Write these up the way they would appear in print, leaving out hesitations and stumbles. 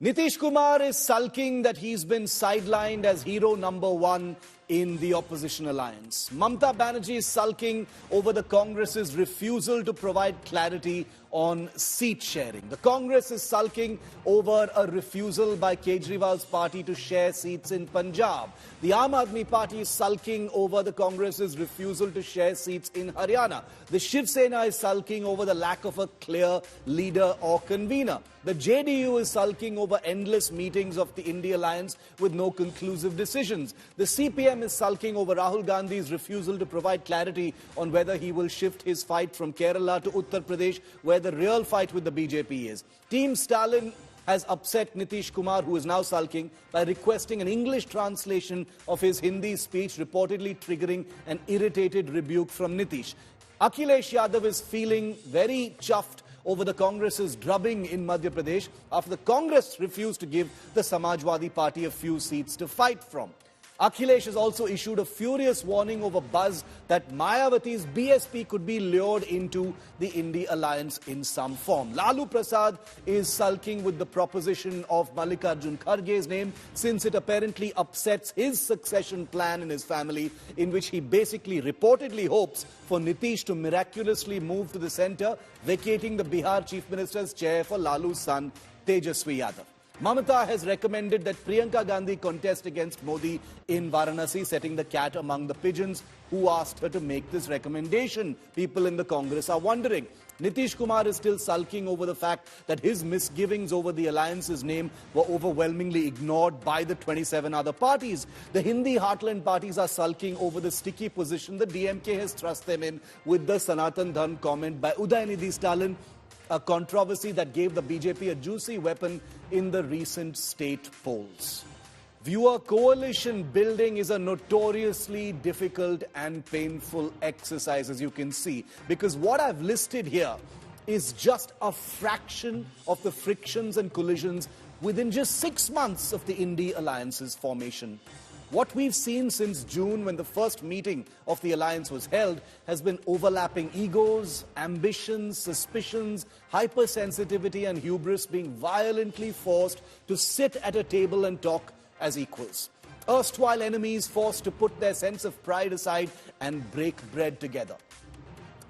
Nitish Kumar is sulking that he's been sidelined as hero number one in the opposition alliance. Mamata Banerjee is sulking over the Congress's refusal to provide clarity on seat sharing. The Congress is sulking over a refusal by Kejriwal's party to share seats in Punjab. The Aam Aadmi Party is sulking over the Congress's refusal to share seats in Haryana. The Shiv Sena is sulking over the lack of a clear leader or convener. The JDU is sulking over endless meetings of the India Alliance with no conclusive decisions. The CPM is sulking over Rahul Gandhi's refusal to provide clarity on whether he will shift his fight from Kerala to Uttar Pradesh, where the real fight with the BJP is. Team Stalin has upset Nitish Kumar, who is now sulking, by requesting an English translation of his Hindi speech, reportedly triggering an irritated rebuke from Nitish. Akhilesh Yadav is feeling very chuffed over the Congress's drubbing in Madhya Pradesh after the Congress refused to give the Samajwadi Party a few seats to fight from. Akhilesh has also issued a furious warning over buzz that Mayawati's BSP could be lured into the India alliance in some form. Lalu Prasad is sulking with the proposition of Mallikarjun Kharge's name, since it apparently upsets his succession plan in his family, in which he basically reportedly hopes for Nitish to miraculously move to the centre, vacating the Bihar Chief Minister's chair for Lalu's son Tejaswi Yadav. Mamata has recommended that Priyanka Gandhi contest against Modi in Varanasi, setting the cat among the pigeons. Who asked her to make this recommendation? People in the Congress are wondering. Nitish Kumar is still sulking over the fact that his misgivings over the alliance's name were overwhelmingly ignored by the 27 other parties. The Hindi heartland parties are sulking over the sticky position the DMK has thrust them in with the Sanatan Dhan comment by Udayanidhi Stalin, a controversy that gave the BJP a juicy weapon in the recent state polls. Viewer, coalition building is a notoriously difficult and painful exercise, as you can see, because what I've listed here is just a fraction of the frictions and collisions within just 6 months of the India Alliance's formation. What we've seen since June, when the first meeting of the alliance was held, has been overlapping egos, ambitions, suspicions, hypersensitivity and hubris being violently forced to sit at a table and talk as equals. Erstwhile enemies forced to put their sense of pride aside and break bread together.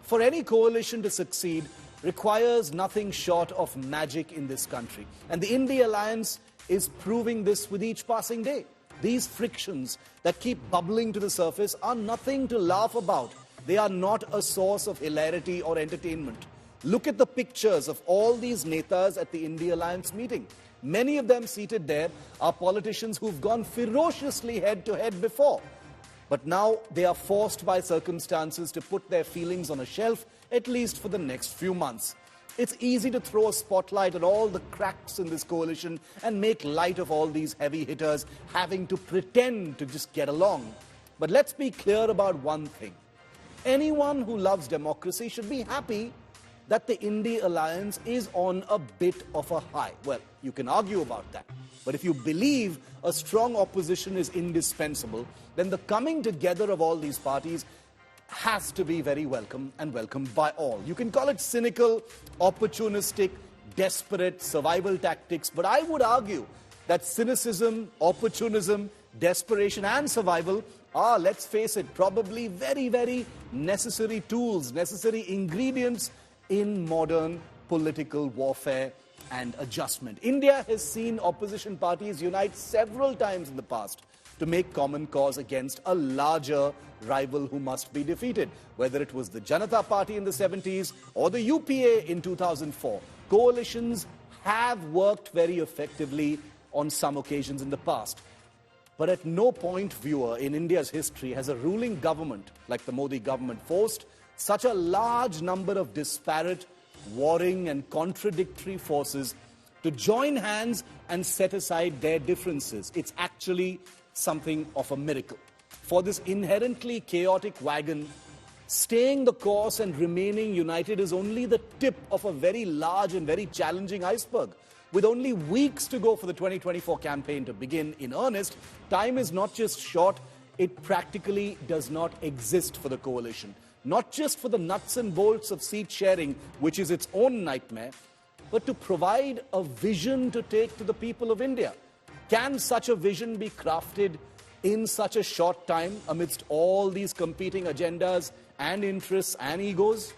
For any coalition to succeed requires nothing short of magic in this country. And the India Alliance is proving this with each passing day. These frictions that keep bubbling to the surface are nothing to laugh about. They are not a source of hilarity or entertainment. Look at the pictures of all these netas at the India Alliance meeting. Many of them seated there are politicians who've gone ferociously head-to-head before. But now they are forced by circumstances to put their feelings on a shelf, at least for the next few months. It's easy to throw a spotlight on all the cracks in this coalition and make light of all these heavy hitters having to pretend to just get along. But let's be clear about one thing. Anyone who loves democracy should be happy that the India Alliance is on a bit of a high. Well, you can argue about that. But if you believe a strong opposition is indispensable, then the coming together of all these parties has to be very welcome and welcomed by all. You can call it cynical, opportunistic, desperate survival tactics, but I would argue that cynicism, opportunism, desperation and survival are, let's face it, probably very, very necessary tools, necessary ingredients in modern political warfare and adjustment. India has seen opposition parties unite several times in the past to make common cause against a larger rival who must be defeated. Whether it was the Janata Party in the 70s or the UPA in 2004, coalitions have worked very effectively on some occasions in the past. But at no point, viewer, in India's history has a ruling government like the Modi government forced such a large number of disparate, warring and contradictory forces to join hands and set aside their differences. It's actually something of a miracle. For this inherently chaotic wagon, staying the course and remaining united is only the tip of a very large and very challenging iceberg. With only weeks to go for the 2024 campaign to begin in earnest, time is not just short, it practically does not exist for the coalition. Not just for the nuts and bolts of seat sharing, which is its own nightmare, but to provide a vision to take to the people of India. Can such a vision be crafted in such a short time amidst all these competing agendas and interests and egos?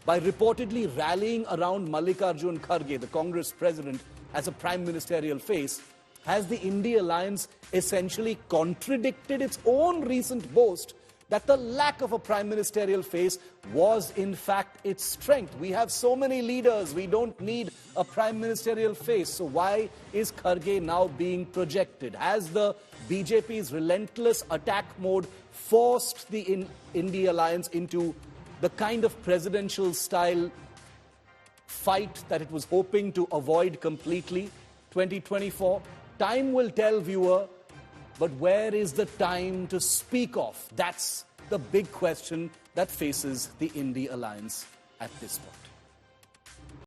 By reportedly rallying around Mallikarjun Kharge, the Congress president, as a prime ministerial face, has the India alliance essentially contradicted its own recent boast that the lack of a prime ministerial face was in fact its strength? We have so many leaders, we don't need a prime ministerial face. So why is Kharge now being projected? Has the BJP's relentless attack mode forced the India alliance into the kind of presidential style fight that it was hoping to avoid completely? 2024, time will tell, viewer, but where is the time to speak of? That's the big question that faces the India alliance at this point.